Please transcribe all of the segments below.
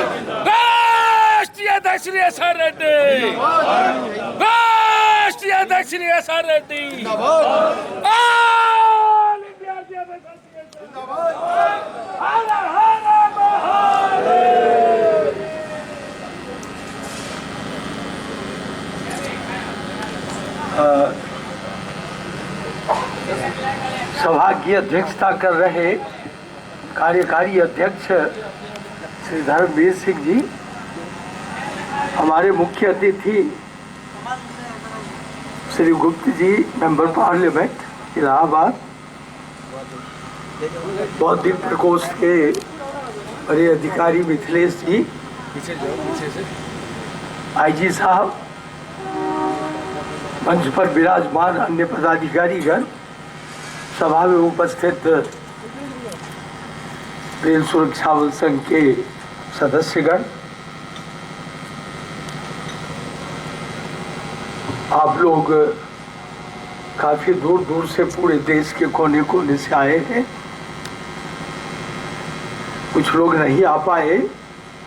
राष्ट्रीय अध्यक्ष श्री एस.आर. रेड्डी, राष्ट्रीय अध्यक्ष Shri SR. Reddy, all India जिंदाबाद, हर हर महादेव। सभा की अध्यक्षता कर रहे कार्यकारी अध्यक्ष श्री धर्मवीर सिंह जी, हमारे मुख्य अतिथि श्री गुप्त जी, मेंबर पार्लियामेंट इलाहाबाद, बौद्धिक प्रकोष्ठ के बड़े अधिकारी मिथिलेश जी, आईजी साहब, मंच पर विराजमान अन्य पदाधिकारीगण, सभा में उपस्थित रेल सुरक्षा बल संघ के सदस्यगण, आप लोग काफी दूर दूर से पूरे देश के कोने कोने से आए हैं। कुछ लोग नहीं आ पाए,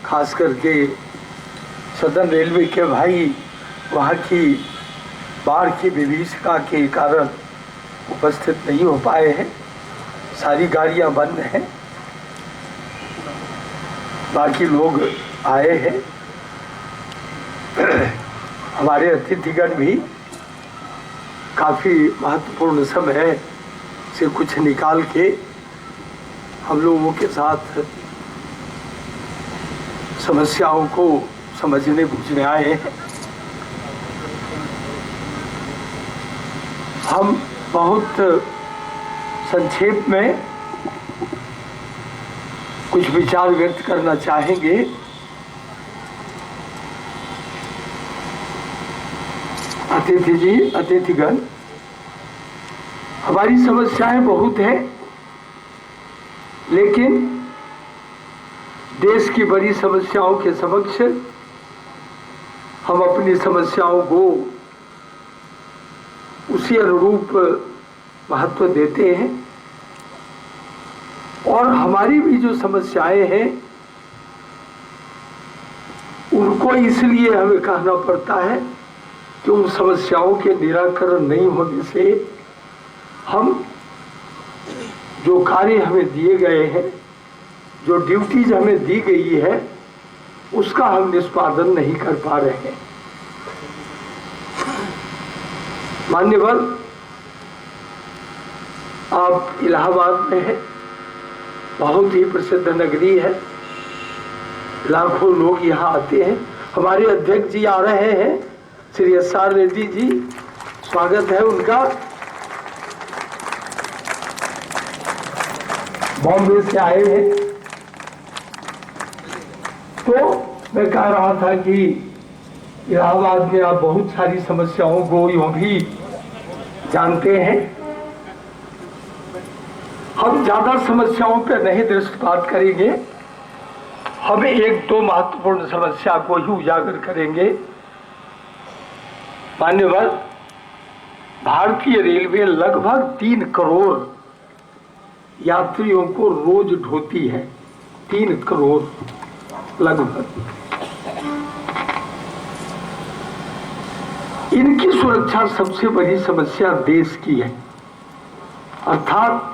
खास करके सदन रेलवे के भाई वहाँ की बाढ़ की विभीषिका के कारण उपस्थित नहीं हो पाए हैं। सारी गाड़ियां बंद हैं, बाकी लोग आए हैं। हमारे अतिथिगण भी काफ़ी महत्वपूर्ण समय से कुछ निकाल के हम लोगों के साथ समस्याओं को समझने बूझने आए हैं। हम बहुत संक्षेप में कुछ विचार व्यक्त करना चाहेंगे। अतिथि जी, अतिथिगण, हमारी समस्याएं बहुत हैं, लेकिन देश की बड़ी समस्याओं के समक्ष हम अपनी समस्याओं को उसी अनुरूप महत्व देते हैं। और हमारी भी जो समस्याएं हैं उनको इसलिए हमें कहना पड़ता है कि उन समस्याओं के निराकरण नहीं होने से हम जो कार्य हमें दिए गए हैं, जो ड्यूटीज हमें दी गई है, उसका हम निष्पादन नहीं कर पा रहे हैं। मान्यवर, आप इलाहाबाद में हैं, बहुत ही प्रसिद्ध नगरी है, लाखों लोग यहाँ आते हैं। हमारे अध्यक्ष जी आ रहे हैं, श्री एस.आर. रेड्डी जी, स्वागत है उनका। बॉम्बे से आए हैं। तो मैं कह रहा था कि इलाहाबाद में आप बहुत सारी समस्याओं को यूं भी जानते हैं। हम ज्यादा समस्याओं पर नहीं दृष्टिपात करेंगे, हम एक दो महत्वपूर्ण समस्या को ही उजागर करेंगे। मान्यवर, भारतीय रेलवे लगभग 3 करोड़ यात्रियों को रोज ढोती है, 3 करोड़ लगभग। इनकी सुरक्षा सबसे बड़ी समस्या देश की है। अर्थात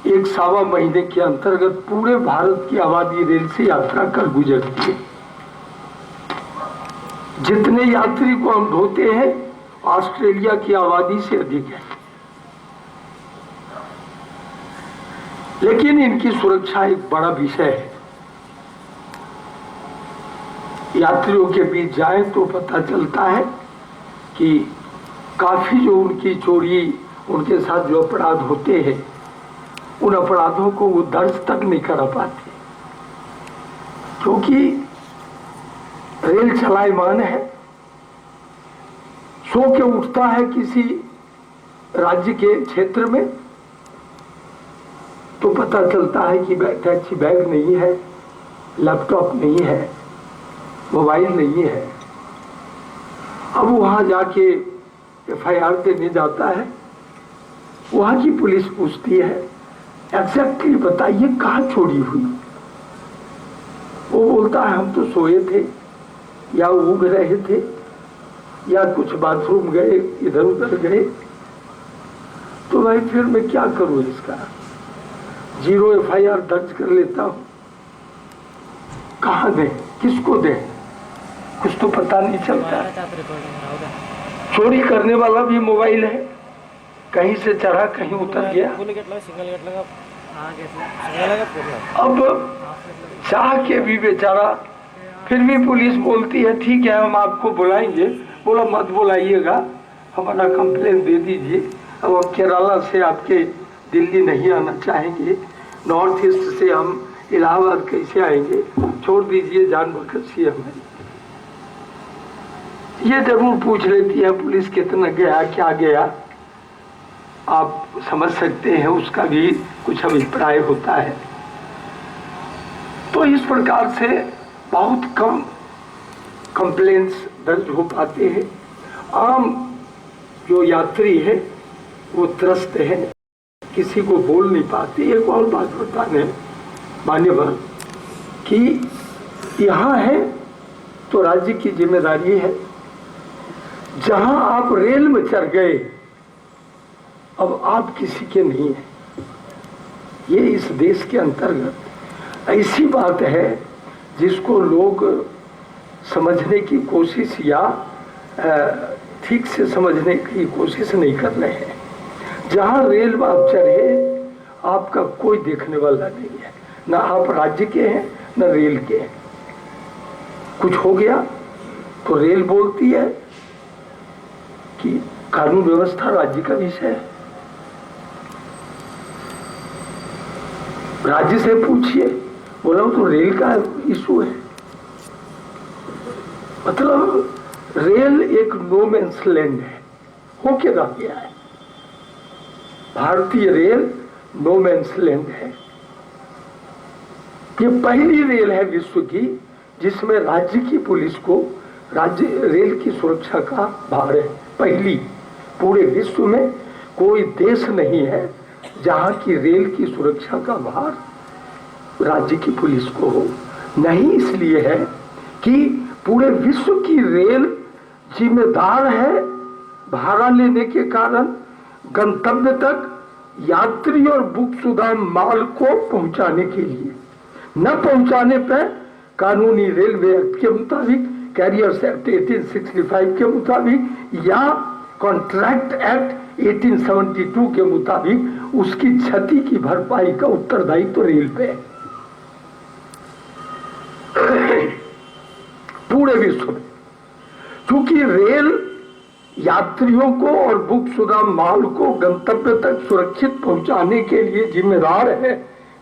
1 महीने के अंतर्गत पूरे भारत की आबादी रेल से यात्रा कर गुजरती है। जितने यात्री को हम ढोते हैं, ऑस्ट्रेलिया की आबादी से अधिक है। लेकिन इनकी सुरक्षा एक बड़ा विषय है। यात्रियों के बीच जाए तो पता चलता है कि काफी जो उनकी चोरी, उनके साथ जो अपराध होते हैं, उन अपराधों को वो दर्ज तक नहीं कर पाते, क्योंकि रेल चलायमान है। सो के उठता है किसी राज्य के क्षेत्र में तो पता चलता है कि टैक्सी बैग नहीं है, लैपटॉप नहीं है, मोबाइल नहीं है। अब वहां जाके FIR देने जाता है, वहां की पुलिस पूछती है एग्जैक्टली बताइए कहाँ चोरी हुई। वो बोलता है हम तो सोए थे या ऊँघ रहे थे या कुछ बाथरूम गए, इधर उधर गए। तो भाई फिर मैं क्या करूं, इसका 0 FIR दर्ज कर लेता हूं। कहाँ दे, किसको दे, कुछ तो पता नहीं चलता। चोरी करने वाला भी मोबाइल है, कहीं से चढ़ा कहीं उतर गया। अब चाह के भी बेचारा, फिर भी पुलिस बोलती है ठीक है हम आपको बुलाएंगे। बोला मत बुलाइएगा, हमारा कंप्लेन दे दीजिए। अब केरला से आपके दिल्ली नहीं आना चाहेंगे, नॉर्थ ईस्ट से हम इलाहाबाद कैसे आएंगे, छोड़ दीजिए, जान बख्शी हमारी। ये जरूर पूछ लेती है पुलिस कितना गया, क्या गया, आप समझ सकते हैं, उसका भी कुछ अभिप्राय होता है। तो इस प्रकार से बहुत कम कंप्लेंट्स दर्ज हो पाते हैं। आम जो यात्री है वो त्रस्त है, किसी को बोल नहीं पाते। एक और बात बताने मान्यवर कि यहाँ है तो राज्य की जिम्मेदारी है, जहाँ आप रेल में चढ़ गए अब आप किसी के नहीं है। ये इस देश के अंतर्गत ऐसी बात है जिसको लोग समझने की कोशिश या ठीक से समझने की कोशिश नहीं कर रहे हैं। जहाँ रेल में आप चढ़े आपका कोई देखने वाला नहीं है, ना आप राज्य के हैं ना रेल के हैं। कुछ हो गया तो रेल बोलती है कि कानून व्यवस्था राज्य का विषय है, राज्य से पूछिए। बोला तो रेल का इशू है। मतलब रेल एक नो मैंस लैंड है, होके रह गया है। भारतीय रेल नो मैंस लैंड है। ये पहली रेल है विश्व की जिसमें राज्य की पुलिस को राज्य रेल की सुरक्षा का भार है। पहली, पूरे विश्व में कोई देश नहीं है जहां की रेल की सुरक्षा का भार राज्य की पुलिस को हो। नहीं इसलिए है कि पूरे विश्व की रेल जिम्मेदार है भाड़ा लेने के कारण गंतव्य तक यात्री और बुकशुदा माल को पहुंचाने के लिए। न पहुंचाने पर कानूनी रेलवे एक्ट के मुताबिक, कैरियर्स एक्ट 1865 के मुताबिक या कॉन्ट्रैक्ट एक्ट 1872 के मुताबिक उसकी क्षति की भरपाई का उत्तरदायित्व तो रेल पे है। पूरे विश्व में क्योंकि रेल यात्रियों को और बुकशुदा माल को गंतव्य तक सुरक्षित पहुंचाने के लिए जिम्मेदार है,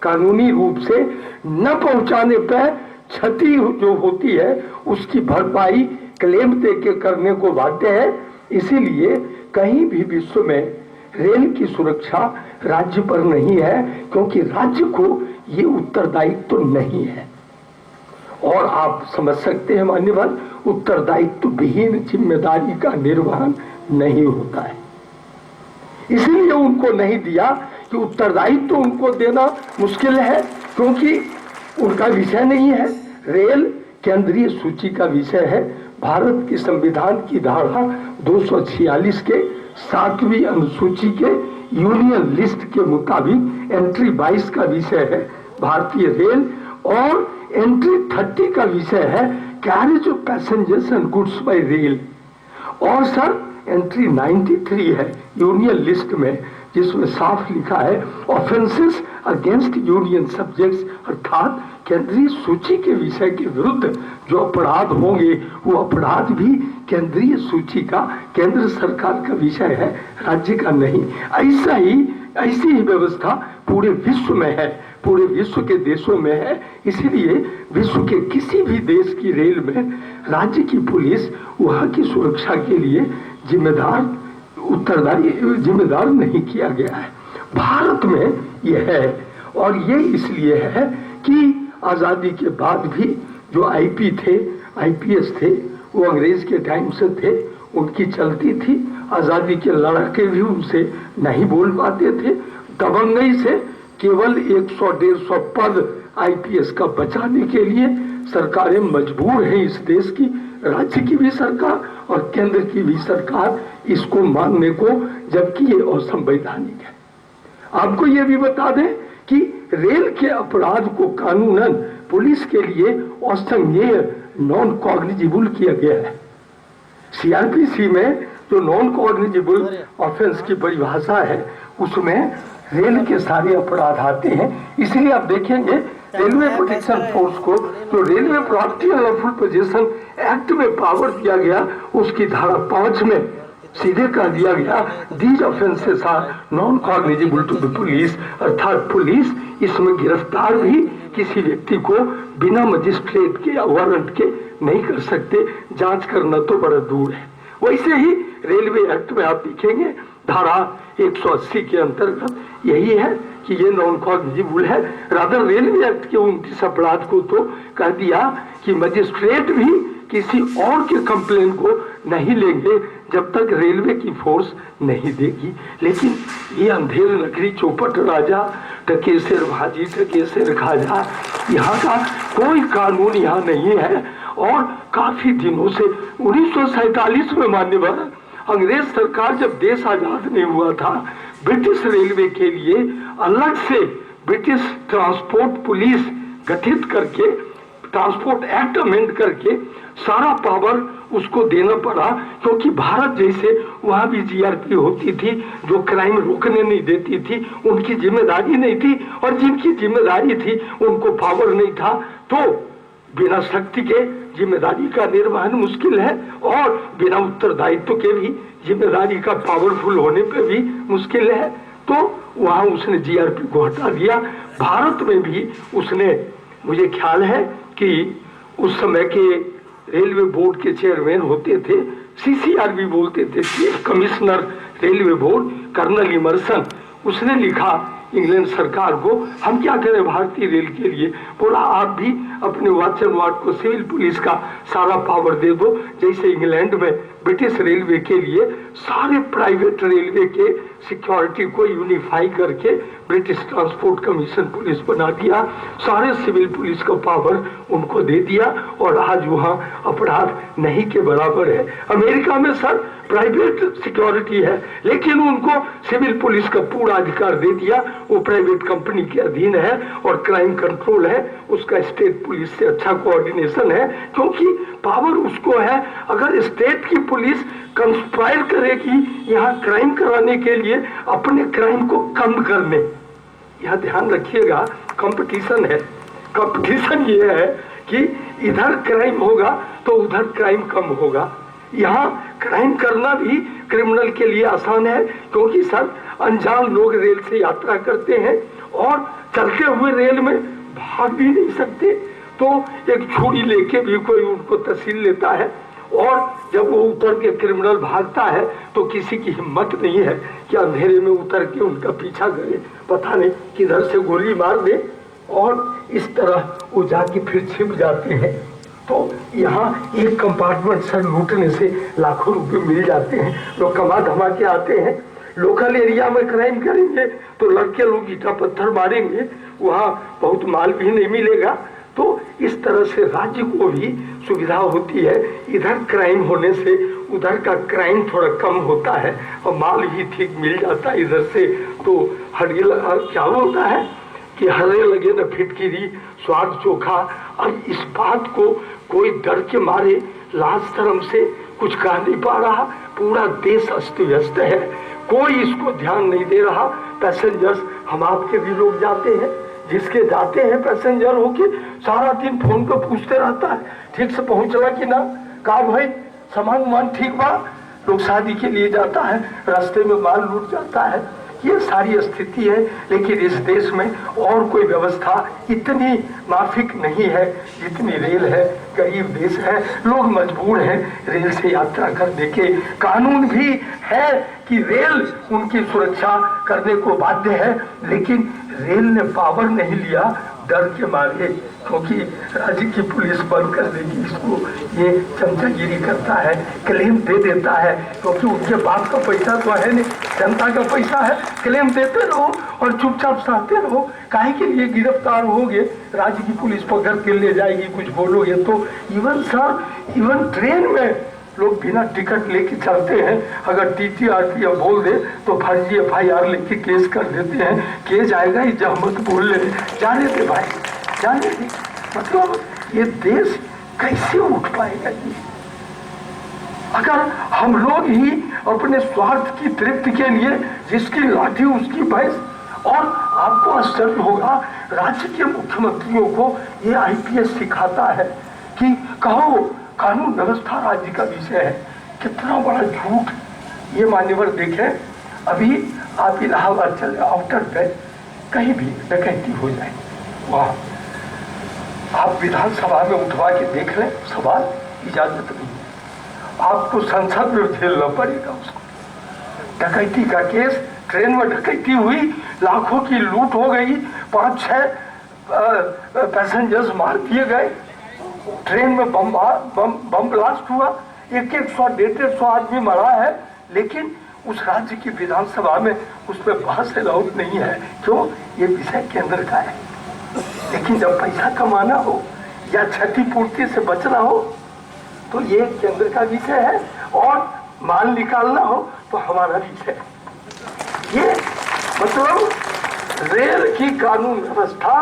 कानूनी रूप से न पहुंचाने पर क्षति जो होती है उसकी भरपाई क्लेम दे के करने को बाध्य है। इसीलिए कहीं भी विश्व में रेल की सुरक्षा राज्य पर नहीं है, क्योंकि राज्य को ये उत्तरदायित्व तो नहीं है। और आप समझ सकते हैं मान्यवर, उत्तरदायित्व विहीन जिम्मेदारी का निर्वहन नहीं होता है। इसलिए उनको नहीं दिया कि उत्तरदायित्व उनको देना मुश्किल है, क्योंकि उनका विषय नहीं है। रेल केंद्रीय सूची का विषय है। भारत की संविधान की धारा 246 के 7वीं अनुसूची के यूनियन लिस्ट के मुताबिक एंट्री 22 का विषय है भारतीय रेल, और एंट्री 30 का विषय है carriage of passengers and goods by rail. और सर एंट्री 93 है यूनियन लिस्ट में, जिसमें साफ लिखा है ऑफेंसेस अगेंस्ट यूनियन सब्जेक्ट्स, अर्थात केंद्रीय सूची के विषय के विरुद्ध जो अपराध होंगे वो अपराध भी केंद्रीय सूची का, केंद्र सरकार का विषय है, राज्य का नहीं। ऐसी ही व्यवस्था पूरे विश्व में है, पूरे विश्व के देशों में है। इसलिए विश्व के किसी भी देश की रेल में राज्य की पुलिस वहां की सुरक्षा के लिए जिम्मेदार नहीं किया गया है। भारत में यह है, और ये इसलिए है कि आजादी के बाद भी जो आईपी थे, आईपीएस थे, वो अंग्रेज के टाइम से थे, उनकी चलती थी। आजादी के लड़ाके भी उनसे नहीं बोल पाते थे। दबंगई से केवल 100-150 पद आईपीएस का बचाने के लिए सरकारें मजबूर हैं, इस देश की राज्य की भी सरकार और केंद्र की भी सरकार इसको मानने को, जबकि ये असंवैधानिक है। आपको ये भी बता दें कि रेल के अपराध को कानूनन पुलिस के लिए असंज्ञेय नॉन कॉग्निजिबल किया गया है। सीआरपीसी में जो नॉन कॉग्निजिबल ऑफेंस की परिभाषा है उसमें रेल के सारे अपराध आते हैं। इसलिए आप देखेंगे रेलवे प्रोटेक्शन फोर्स को जो railway property and lawful position act में पावर दिया गया, उसकी धारा 5 में सीधे कह दिया गया these offences are non cognizable to the police, अर्थात पुलिस इसमें गिरफ्तार भी किसी व्यक्ति को बिना मजिस्ट्रेट के या वारंट के नहीं कर सकते, जांच करना तो बड़ा दूर है। वैसे ही रेलवे एक्ट में आप देखेंगे धारा 180 के अंतर्गत यही है कि ये नॉन कॉग्निजिबल है। रादर रेलवे एक्ट के 29 अपराध को तो कह दिया कि मजिस्ट्रेट भी किसी और के कंप्लेन को नहीं लेंगे जब तक रेलवे की फोर्स नहीं देगी। लेकिन ये अंधेर नगरी चौपट राजा टकेसर भाजी टकेसर खाजा, यहाँ का कोई कानून यहाँ नहीं है। और काफी दिनों से 1947 में मान्यवर अंग्रेज सरकार जब देश आजाद नहीं हुआ था, ब्रिटिश रेलवे के लिए अलग से ब्रिटिश ट्रांसपोर्ट पुलिस गठित करके ट्रांसपोर्ट एक्ट अमेंड करके सारा पावर उसको देना पड़ा, क्योंकि भारत जैसे वहां भी जीआरपी होती थी जो क्राइम रोकने नहीं देती थी, उनकी जिम्मेदारी नहीं थी, और जिनकी जिम्मेदारी थी उनको पावर नहीं था। तो बिना शक्ति के जिम्मेदारी का निर्वहन मुश्किल है, और बिना उत्तरदायित्व के भी जिम्मेदारी का पावरफुल होने पे भी मुश्किल है। तो वहां उसने जीआरपी को हटा दिया। भारत में भी उसने, मुझे ख्याल है कि उस समय के रेलवे बोर्ड के चेयरमैन होते थे, सीसीआर भी बोलते थे, chief commissioner railway board colonel Emerson, उसने लिखा इंग्लैंड सरकार को, हम क्या करें भारतीय रेल के लिए। बोला आप भी अपने वाचन वार्ड को सिविल पुलिस का सारा पावर दे दो, जैसे इंग्लैंड में ब्रिटिश रेलवे के लिए सारे प्राइवेट रेलवे के सिक्योरिटी को यूनिफाई करके ब्रिटिश ट्रांसपोर्ट कमीशन पुलिस बना दिया, सारे सिविल पुलिस का पावर उनको दे दिया, और आज वहाँ अपराध नहीं के बराबर है। अमेरिका में सर प्राइवेट सिक्योरिटी है, लेकिन उनको सिविल पुलिस का पूरा अधिकार दे दिया, वो प्राइवेट कंपनी के अधीन है, और क्राइम कंट्रोल है उसका स्टेट पुलिस से अच्छा कोऑर्डिनेशन है, क्योंकि पावर उसको है। अगर स्टेट की पुलिस कंस्पायर करेगी यहाँ क्राइम कराने के लिए, अपने क्राइम को कम करने, यहाँ ध्यान रखिएगा कंपटीशन है। कंपटीशन ये है कि इधर क्राइम होगा तो उधर क्राइम कम होगा। यहाँ क्राइम करना भी क्रिमिनल के लिए आसान है, क्योंकि सर अनजान लोग रेल से यात्रा करते हैं और चलते हुए रेल में भाग भी नहीं सकते, तो एक छुरी लेके भी कोई उनको तहसील लेता है, और जब वो उतर के क्रिमिनल भागता है तो किसी की हिम्मत नहीं है कि अंधेरे में उतर के उनका पीछा करे, पता नहीं किधर से गोली मार दे, और इस तरह वो जाके फिर छिप जाते हैं। तो यहाँ एक कंपार्टमेंट सर लूटने से लाखों रुपए मिल जाते हैं, लोग कमा धमा के आते हैं। लोकल एरिया में क्राइम करेंगे तो लड़के लोग ईटा पत्थर मारेंगे, वहाँ बहुत माल भी नहीं मिलेगा। तो इस तरह से राज्य को भी सुविधा होती है, इधर क्राइम होने से उधर का क्राइम थोड़ा कम होता है और माल भी ठीक मिल जाता है इधर से। तो क्या होता है कि हरे लगे न फिटकिरी स्वाद चोखा। अब इस बात को कोई डर के मारे लाज शर्म से कुछ कह नहीं पा रहा, पूरा देश अस्त व्यस्त है, कोई इसको ध्यान नहीं दे रहा। पैसेंजर्स हम आपके भी लोग जाते हैं, जिसके जाते हैं पैसेंजर होके सारा दिन फोन पे पूछते रहता है ठीक से पहुंचला कि ना, का भाई सामान वामान ठीक बा। लोग शादी के लिए जाता है, रास्ते में माल लूट जाता है, ये सारी स्थिति है। लेकिन इस देश में और कोई व्यवस्था इतनी माफिक नहीं है जितनी रेल है। गरीब देश है, लोग मजबूर हैं रेल से यात्रा करने के। कानून भी है कि रेल उनकी सुरक्षा करने को बाध्य है, लेकिन रेल ने पावर नहीं लिया, डर के मारे, क्योंकि राज्य की पुलिस बंद कर देगी इसको, ये चमचागिरी करता है, क्लेम दे देता है, क्योंकि उनके बाप का पैसा तो है नहीं, जनता का पैसा है। क्लेम देते रहो और चुपचाप सहते रहो। काहे के लिए गिरफ्तार होगे, राज्य की पुलिस पकड़ के ले जाएगी, कुछ बोलोगे तो। इवन ट्रेन में लोग बिना टिकट लेके चलते हैं, अगर टीटी आरटीओ बोल दे तो फर्जी FIR लेके केस कर देते हैं। केस आएगा ही जब मत बोल ले, जाने दे भाई, जाने दे। मतलब ये देश कैसे उठ पाएगा ये, अगर हम लोग ही अपने स्वार्थ की तृप्ति के लिए जिसकी लाठी उसकी भैंस। और आपको आश्चर्य होगा, राज्य के मुख्यमंत्रियों को ये IPS सिखाता है कि कहो कानून व्यवस्था राज्य का विषय है। कितना बड़ा झूठ। ये मान्यवर देखें, अभी आप इलाहाबाद चले, आउटर पे कहीं भी डकैती हो जाए, वहां आप विधानसभा में उठवा के देख लें, सवाल इजाजत नहीं, आपको संसद में झेलना पड़ेगा उसको। डकैती का केस, ट्रेन में डकैती हुई, लाखों की लूट हो गई, 5-6 पैसेंजर्स मार दिए गए, ट्रेन में बम ब्लास्ट हुआ, 100-150 आदमी मरा है, लेकिन उस राज्य की विधानसभा में उस पर बहस अलाउड नहीं है। क्यों? ये विषय केंद्र का है। लेकिन जब पैसा कमाना हो या क्षतिपूर्ति से बचना हो तो ये केंद्र का विषय है, और माल निकालना हो तो हमारा विषय है। ये मतलब रेल की कानून व्यवस्था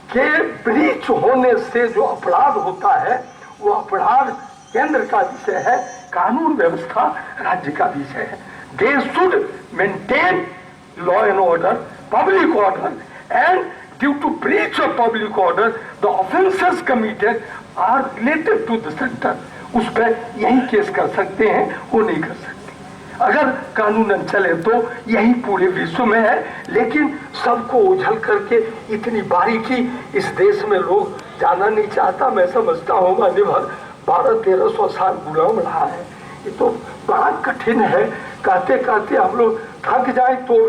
के ब्रीच होने से जो अपराध होता है वो अपराध केंद्र का विषय है, कानून व्यवस्था राज्य का विषय है। They should maintain law and order, public order, and due to breach of public order the offences committed are related to the sector. उस पर यही केस कर सकते हैं, वो नहीं कर सकते। अगर कानूनन चले तो यही पूरे विश्व में है, लेकिन सबको उछल करके इतनी बारीकी इस देश में लोग जाना नहीं चाहता। मैं समझता हूँ मान्यवर 1200-1300 साल गुलाम रहा है, ये तो बड़ा कठिन है। कहते कहते हम लोग थक जाए तो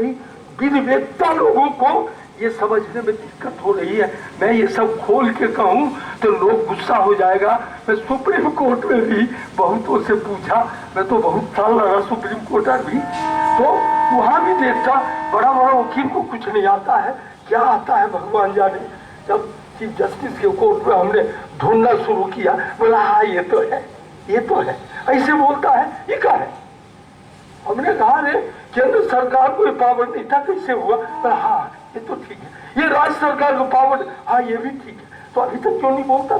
भी विवेकता लोगों को ये समझने में दिक्कत हो रही है। मैं ये सब खोल के कहूँ तो लोग गुस्सा हो जाएगा। मैं सुप्रीम कोर्ट में भी बहुतों से पूछा, मैं तो बहुत साल लगा सुप्रीम कोर्ट भी, तो वहाँ भी देखता बड़ा बड़ा वकील को कुछ नहीं आता है, क्या आता है भगवान जाने। जब चीफ जस्टिस के कोर्ट में हमने ढूंढना शुरू किया, बोला हाँ ये तो है, ये तो है, ऐसे बोलता है, ये क्या है। हमने कहा रे केंद्र सरकार को पावर नहीं था, कैसे हुआ? पर हाँ ये तो ठीक है, ये राज्य सरकार को पावर, हाँ ये भी ठीक है। तो अभी तक क्यों नहीं बोलता?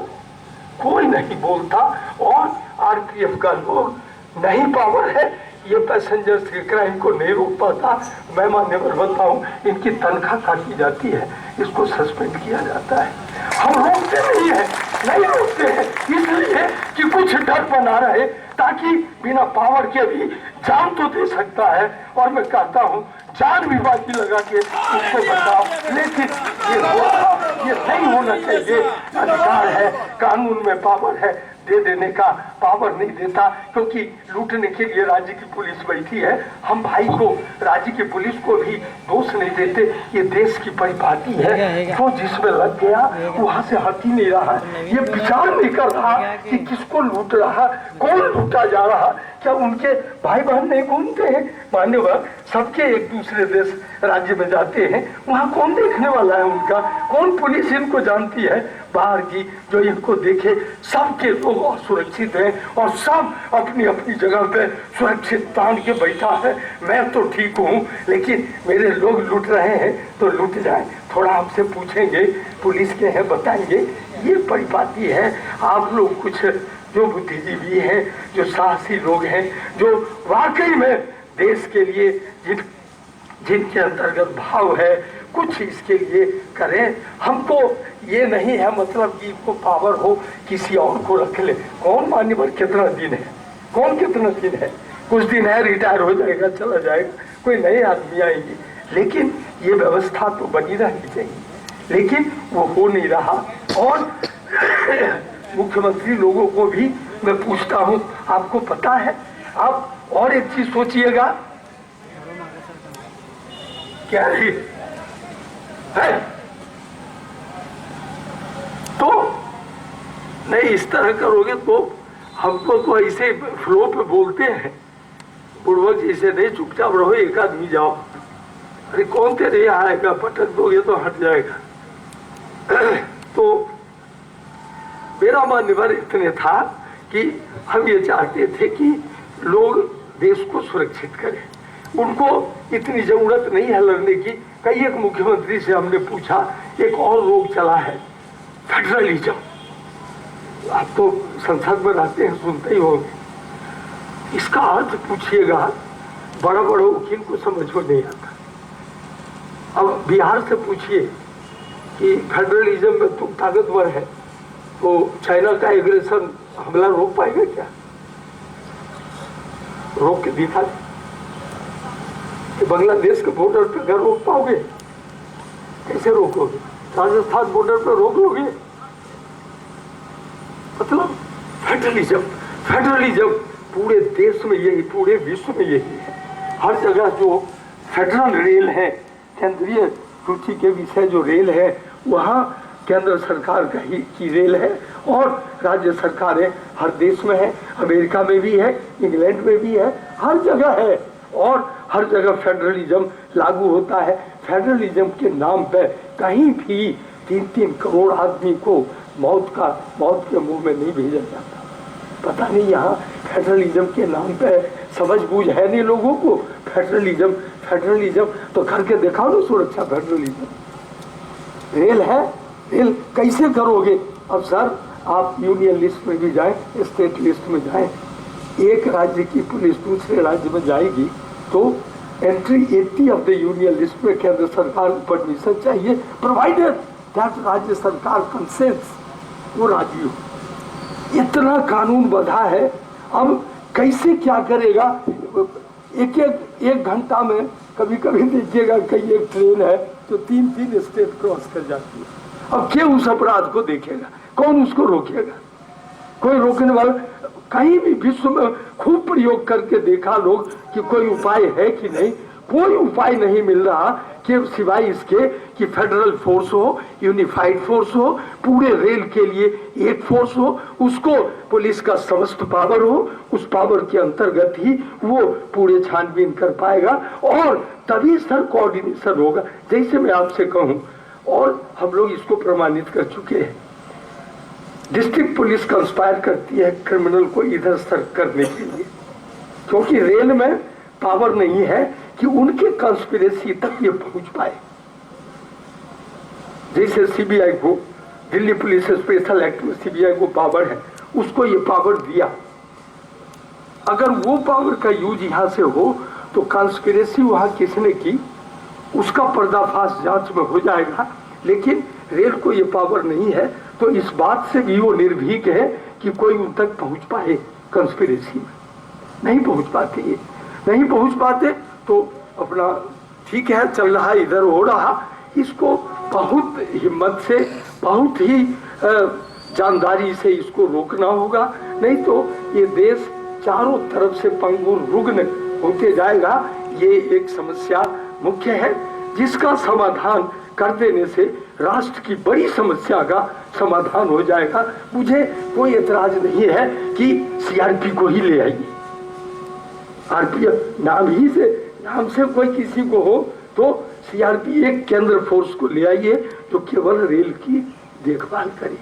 कोई नहीं बोलता। और RPF का लोग नहीं पावर है, ये पैसेंजर्स के क्राइम को नहीं रोक पाता। मैं मान्यवर बताऊं, इनकी तनख्वाह काटी जाती है, इसको सस्पेंड किया जाता है। हम रोकते नहीं है, नहीं रोकते हैं इसलिए कि कुछ डर बना रहे, ताकि बिना पावर के भी जान तो दे सकता है। और मैं कहता हूँ जान भी बाजी लगा के उसको बताओ, लेकिन ये नहीं होना चाहिए। अधिकार है, कानून में पावर है, दे देने का पावर नहीं देता, क्योंकि लूटने के लिए राज्य की पुलिस बैठी है। हम भाई को, राज्य की पुलिस को भी दोष नहीं देते, ये देश की परिपाटी है। जो जिसमें लग गया वहां से हट ही नहीं रहा, ये विचार नहीं कर रहा कि किसको लूट रहा, कौन लूटा जा रहा। क्या उनके भाई बहन नहीं घूमते हैं? मान्यवर सबके एक दूसरे देश राज्य में जाते हैं, वहाँ कौन देखने वाला है उनका? कौन पुलिस इनको जानती है बाहर की जो इनको देखे? सबके लोग सुरक्षित हैं और सब अपनी अपनी जगह पे सुरक्षित तान के बैठा है। मैं तो ठीक हूँ, लेकिन मेरे लोग लूट रहे हैं तो लूट जाए, थोड़ा हमसे पूछेंगे, पुलिस के हैं बताएंगे। ये परिपाटी है। आप लोग कुछ जो बुद्धिजीवी हैं, जो साहसी लोग हैं, जो वाकई में देश के लिए जिनके अंतर्गत भाव है, कुछ इसके लिए करें। हमको ये नहीं है मतलब कि इनको पावर हो किसी और को रख ले। कौन मान्यवर कितना दिन है, कौन कितना दिन है? कुछ दिन है, रिटायर हो जाएगा, चला जाएगा, कोई नए आदमी आएंगे, लेकिन ये व्यवस्था तो बनी रहनी चाहिए, लेकिन वो हो नहीं रहा। और मुख्यमंत्री लोगों को भी मैं पूछता हूँ, आपको पता है, आप और एक चीज सोचिएगा, क्या है इस तरह करोगे तो हमको तो ऐसे फ्लो पे बोलते हैं पूर्वज, इसे नहीं चुपचाप रहो, एक आदमी जाओ, अरे कौन तेरे यहाँ आएगा, पटक दोगे तो हट जाएगा। तो मेरा मान्यवर इतने था कि हम ये चाहते थे कि लोग देश को सुरक्षित करें, उनको इतनी जरूरत नहीं है लड़ने की। कई एक मुख्यमंत्री से हमने पूछा, एक और रोग चला है फेडरलिज्म, आप तो संसद में रहते हैं, सुनते ही होंगे, इसका अर्थ पूछिएगा बड़ा बड़ा वकील को समझ में नहीं आता। अब बिहार से पूछिए कि फेडरलिज्म में तुम ताकतवर है तो चाइना का एग्रेशन हमला रोक पाएगा क्या? रोक के दिखा कि बांग्लादेश के बॉर्डर पे घर रोक पाओगे? कैसे रोकोगे? राजस्थान बॉर्डर पे रोक लोगे? मतलब फेडरलिज्म पूरे देश में यही, पूरे विश्व में यही है। हर जगह जो फेडरल रेल है, केंद्रीय रुचि के विषय जो रेल है, वहाँ केंद्र सरकार का ही की रेल है और राज्य सरकारें हर देश में है, अमेरिका में भी है, इंग्लैंड में भी है, हर जगह है और हर जगह फेडरलिज्म लागू होता है। फेडरलिज्म के नाम पर कहीं भी 3-3 करोड़ आदमी को मौत के मुंह में नहीं भेजा जाता। पता नहीं यहाँ फेडरलिज्म के नाम पे समझ बूझ है नहीं लोगों को। फेडरलिज्म तो करके दिखाओ ना सुरक्षा। फेडरलिज्म रेल है, रेल कैसे करोगे? अब सर आप यूनियन लिस्ट में भी जाएं, स्टेट लिस्ट में जाएं, एक राज्य की पुलिस दूसरे राज्य में जाएगी तो entry 80 of the union list में केंद्र सरकार को परमिशन चाहिए, प्रोवाइडेड दैट राज्य सरकार कंसेंट्स, वो राजी हो। इतना कानून बधा है। अब कैसे क्या करेगा? एक घंटा में कभी कभी देखिएगा कई एक ट्रेन है तो 3 स्टेट क्रॉस कर जाती है। अब क्या उस अपराध को देखेगा? कौन उसको रोकेगा? कोई रोकने वाला? कहीं भी विश्व में खूब प्रयोग करके देखा लोग कि कोई उपाय है कि नहीं, कोई उपाय नहीं मिल रहा कि सिवाय इसके कि फेडरल फोर्स हो, यूनिफाइड फोर्स हो, पूरे रेल के लिए एक फोर्स हो, उसको पुलिस का समस्त पावर हो, उस पावर के अंतर्गत ही वो पूरे छानबीन कर पाएगा और तभी सर कोऑर्डिनेशन होगा। जैसे मैं आपसे कहूं, और हम लोग इसको प्रमाणित कर चुके हैं, डिस्ट्रिक्ट पुलिस कंस्पायर करती है क्रिमिनल को इधर सर्व करने के लिए, क्योंकि रेल में पावर नहीं है कि उनके कंस्पिरेसी तक ये पहुंच पाए। जैसे सीबीआई को, दिल्ली पुलिस स्पेशल एक्ट में सीबीआई को पावर है, उसको ये पावर दिया। अगर वो पावर का यूज यहां से हो तो कंस्पिरेसी वहां किसने की उसका पर्दाफाश जांच में हो जाएगा। लेकिन रेल को ये पावर नहीं है, तो इस बात से भी वो निर्भीक है कि कोई उन तक पहुंच पाए। कंस्पिरेसी में नहीं पहुंच पाते, ये नहीं पहुंच पाते तो अपना ठीक है, चल रहा इधर हो रहा, इसको बहुत हिम्मत से, बहुत ही जानदारी से इसको रोकना होगा। नहीं तो ये देश चारों तरफ से पंगुर रुग्ण होते जाएगा। ये एक समस्या मुख्य है जिसका समाधान कर देने से राष्ट्र की बड़ी समस्या का समाधान हो जाएगा। मुझे कोई एतराज नहीं है कि सीआरपी को ही ले आइए। आरपीएफ नाम से कोई किसी को हो तो सीआरपी एक केंद्र फोर्स को ले आइए जो केवल रेल की देखभाल करे।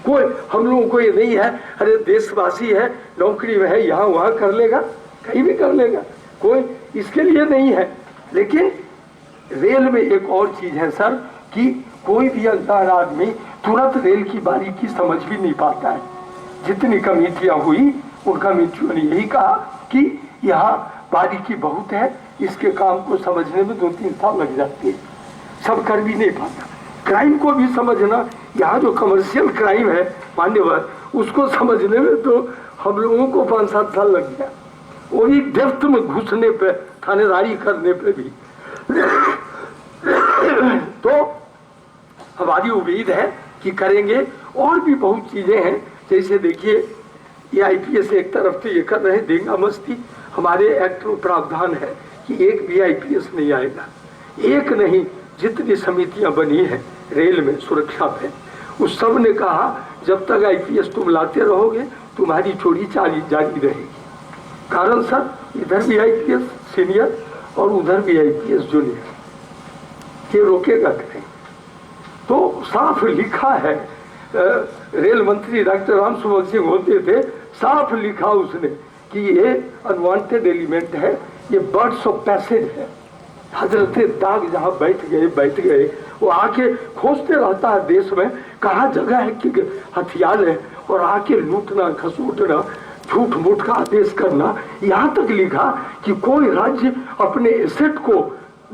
कोई हम लोगों को ये नहीं है अरे देशवासी है, नौकरी में है, यहाँ वहाँ कर लेगा, कहीं भी कर लेगा, कोई इसके लिए नहीं है। लेकिन रेल में एक और चीज है सर कि कोई भी अनजान आदमी तुरंत रेल की बारीकी समझ भी नहीं पाता है। जितनी कमेटियां हुई उन कमेटियों ने यही कहा कि यहाँ बारीकी बहुत है, इसके काम को समझने में 2-3 साल लग जाते हैं, सब कर भी नहीं पाता। क्राइम को भी समझना, यहाँ जो कमर्शियल क्राइम है मान्यवर, उसको समझने में तो हम लोगों को 5-7 साल लग गया, वो भी डेप्थ में घुसने पे, थानेदारी करने पे भी। तो हमारी उम्मीद है कि करेंगे। और भी बहुत चीजें हैं, जैसे देखिए ये आईपीएस एक तरफ से ये कर रहे हैं देंगा मस्ती। हमारे एक्ट में प्रावधान है कि एक भी आईपीएस नहीं आएगा, एक नहीं, जितनी समितियां बनी हैं रेल में सुरक्षा में उस सब ने कहा जब तक आईपीएस तुम लाते रहोगे तुम्हारी चोरी जारी रहेगी। कारण सर इधर भी आईपीएस सीनियर और उधर भी आईपीएस जूनियर, ये रोकेगा कहीं? तो साफ लिखा है, रेल मंत्री डॉक्टर राम सुभग सिंह होते थे, साफ लिखा उसने कि ये अनवांटेड एलिमेंट है, ये बर्ड्स ऑफ पैसेज है। हजरत दाग जहाँ बैठ गए, वो आके खोजते रहता है देश में कहाँ जगह है कि हथियार है, और आके लूटना खसूटना झूठ मूठ का आदेश करना। यहाँ तक लिखा कि कोई राज्य अपने एसेट को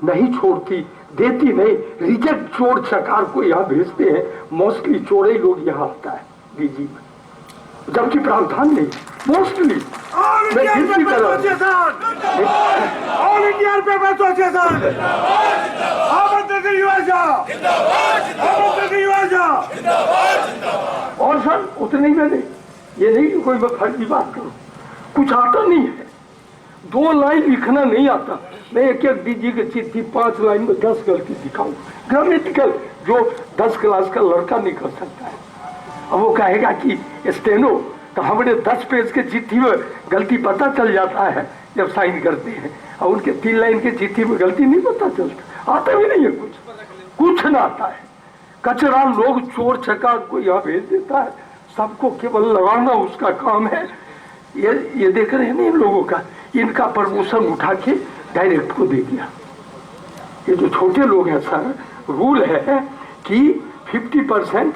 नहीं छोड़ती, देती नहीं, रिजेक्ट चोर चकार को यहाँ भेजते हैं। मोस्टली चोर ही लोग यहाँ आता है डीजी में, जबकि प्रावधान नहीं। मोस्टली और सर उतने ही मैंने ये नहीं कि कोई मैं फर्जी बात करूं, कुछ आता नहीं है, 2 लाइन लिखना नहीं आता। मैं एक डीजी की चिट्ठी 5 लाइन में 10 गलती दिखाऊं, ग्रामेटिकल, जो 10 क्लास का लड़का नहीं कर सकता है। अब वो कहेगा कि स्टेनो, तो हमने 10 पेज के चिट्ठी में गलती पता चल जाता है जब साइन करते हैं, और उनके 3 लाइन के चिट्ठी में गलती नहीं पता चलता, आता भी नहीं है, कुछ ना आता है। कचरा लोग चोर चकार को यहाँ भेज देता है, सबको केवल लगाना उसका काम है। ये देख रहे हैं ना इन लोगों का, इनका प्रमोशन उठा के डायरेक्ट को दे दिया। ये जो छोटे लोग हैं सर, रूल है कि 50%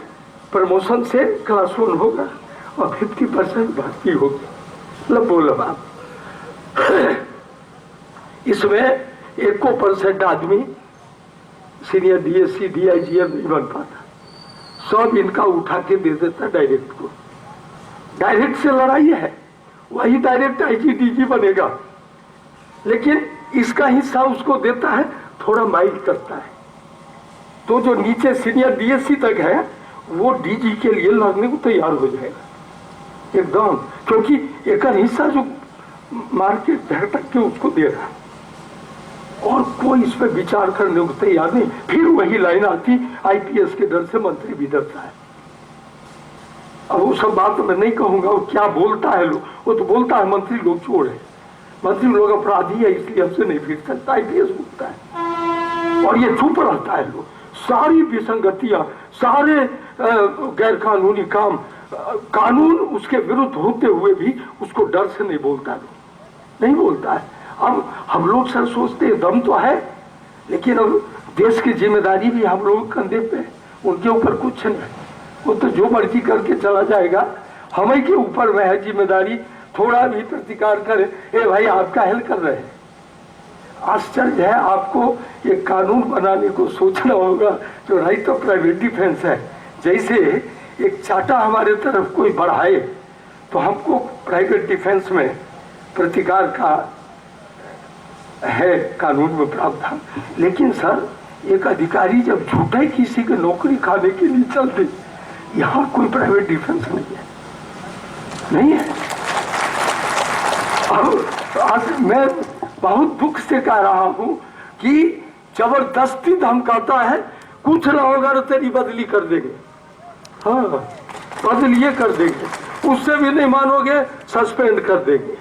प्रमोशन से क्लास 1 होगा और 50% भर्ती होगी। मतलब बोलो आप इसमें 1% आदमी सीनियर डीएससी डीआईजीएम नहीं बन पाता, सब इनका उठा के दे देता डायरेक्ट को। डायरेक्ट से लड़ाई है, वही डायरेक्ट आईजी डीजी बनेगा, लेकिन इसका हिस्सा उसको देता है, थोड़ा माइल्ड करता है। तो जो नीचे सीनियर डीएससी तक है वो डीजी के लिए लड़ने को तैयार हो जाएगा एकदम, क्योंकि एक हिस्सा जो मार्केट धर तक के उसको दे रहा है, और कोई इस पर विचार करने को तैयार नहीं। फिर वही लाइन आती, आईपीएस के डर से मंत्री भी डरता है। अब वो सब बात मैं नहीं कहूंगा, वो क्या बोलता है लोग, वो तो बोलता है मंत्री लोग चोर है, मंत्री लोग अपराधी है, इसलिए हमसे नहीं फिर सकता, आईपीएस बोलता है। और ये चुप रहता है लोग, सारी विसंगतियां, सारे गैर कानूनी काम, कानून उसके विरुद्ध होते हुए भी उसको डर से नहीं बोलता, नहीं बोलता है। अब हम लोग सर सोचते हैं दम तो है, लेकिन अब देश की जिम्मेदारी भी हम लोग कंधे पे, उनके ऊपर कुछ नहीं, वो तो जो मर्जी करके चला जाएगा, हमें के ऊपर में है जिम्मेदारी। थोड़ा भी प्रतिकार करे, ए भाई आपका हेल्प कर रहे हैं। आश्चर्य है, आपको एक कानून बनाने को सोचना होगा जो राइट ऑफ प्राइवेट डिफेंस है। जैसे एक चाटा हमारे तरफ कोई बढ़ाए तो हमको प्राइवेट डिफेंस में प्रतिकार का है कानून में प्रावधान, लेकिन सर एक अधिकारी जब झूठे किसी के नौकरी खाने के लिए चलते, यहाँ कोई प्राइवेट डिफेंस नहीं है। अब आज मैं बहुत दुख से कह रहा हूँ कि जबरदस्ती धमकाता है, कुछ ना होगा तो तेरी बदली कर देंगे, हाँ बदली कर देंगे, उससे भी नहीं मानोगे सस्पेंड कर देंगे।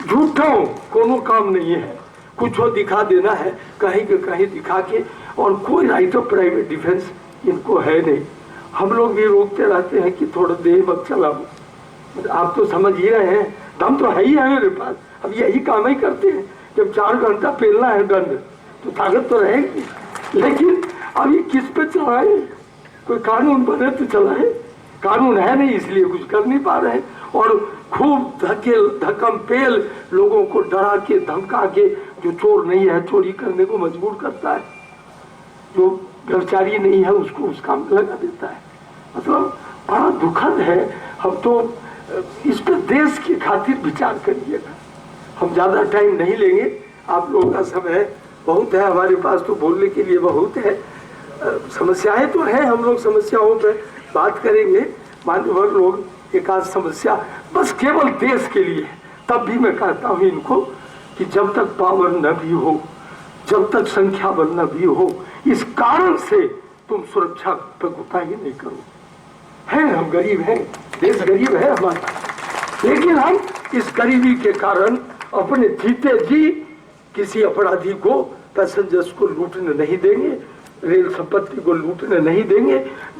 झूठा कोनो काम नहीं है, कुछ हो दिखा देना है कहीं के कहीं दिखा के, और कोई राइट ऑफ प्राइवेट डिफेंस इनको है नहीं। हम लोग भी रोकते रहते हैं कि थोड़ा देर मत चलाओ, आप तो समझ ही रहे हैं, दम तो है ही है मेरे पास, अब यही काम ही करते हैं। जब 4 घंटा पेलना है दंड तो ताकत तो रहेगी, लेकिन अभी किस पे चलाए, कोई कानून बने तो चलाए, कानून है नहीं इसलिए कुछ कर नहीं पा रहे, और खूब धक्कम पेल लोगों को डरा के धमका के, जो चोर नहीं है चोरी करने को मजबूर करता है, जो व्यवचारी नहीं है उसको उस काम में लगा देता है। मतलब बड़ा दुखद है। हम तो इस पर देश की खातिर विचार करिएगा। हम ज्यादा टाइम नहीं लेंगे, आप लोगों का समय बहुत है, हमारे पास तो बोलने के लिए बहुत है, समस्याएं तो है, हम लोग समस्याओं पे बात करेंगे। मान्यवर लोग एक आध समस्या बस केवल देश के लिए, तब भी मैं कहता हूँ इनको कि जब तक पावर न भी हो, जब तक संख्या बल न भी हो, इस कारण से तुम सुरक्षा पे कोताही नहीं करो। हैं हम गरीब हैं, देश गरीब है हमारा, लेकिन हम इस गरीबी के कारण अपने जीते जी किसी अपराधी को, पैसेंजर्स को लूटने नहीं देंगे, रेल संपत्ति को लूटने नहीं देंगे।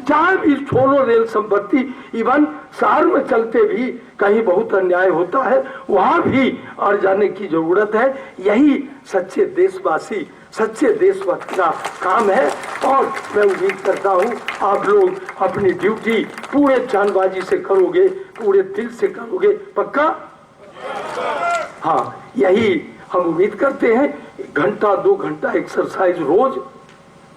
जहां भी छोड़ो रेल संपत्ति, इवन शहर में चलते भी कहीं बहुत अन्याय होता है, वहां भी अड़ जाने की जरूरत है। यही सच्चे देशवासी, सच्चे देशभक्त का काम है। और मैं उम्मीद करता हूं आप लोग अपनी ड्यूटी पूरे जानबाजी से करोगे, पूरे दिल से करोगे। पक्का? हाँ, यही हम उम्मीद करते हैं। घंटा 2 घंटा एक्सरसाइज रोज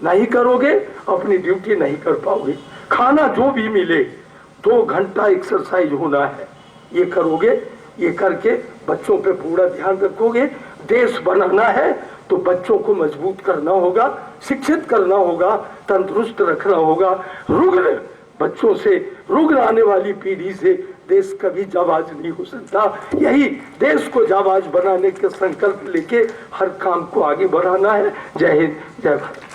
नहीं करोगे, अपनी ड्यूटी नहीं कर पाओगे। खाना जो भी मिले, 2 घंटा एक्सरसाइज होना है, ये करोगे। ये करके बच्चों पे पूरा ध्यान रखोगे। देश बनाना है तो बच्चों को मजबूत करना होगा, शिक्षित करना होगा, तंदुरुस्त रखना होगा। रुग्ण बच्चों से, रुग्ण आने वाली पीढ़ी से देश कभी जाबाज नहीं हो सकता। यही देश को जाबाज बनाने के संकल्प लेके हर काम को आगे बढ़ाना है। जय हिंद, जय भारत।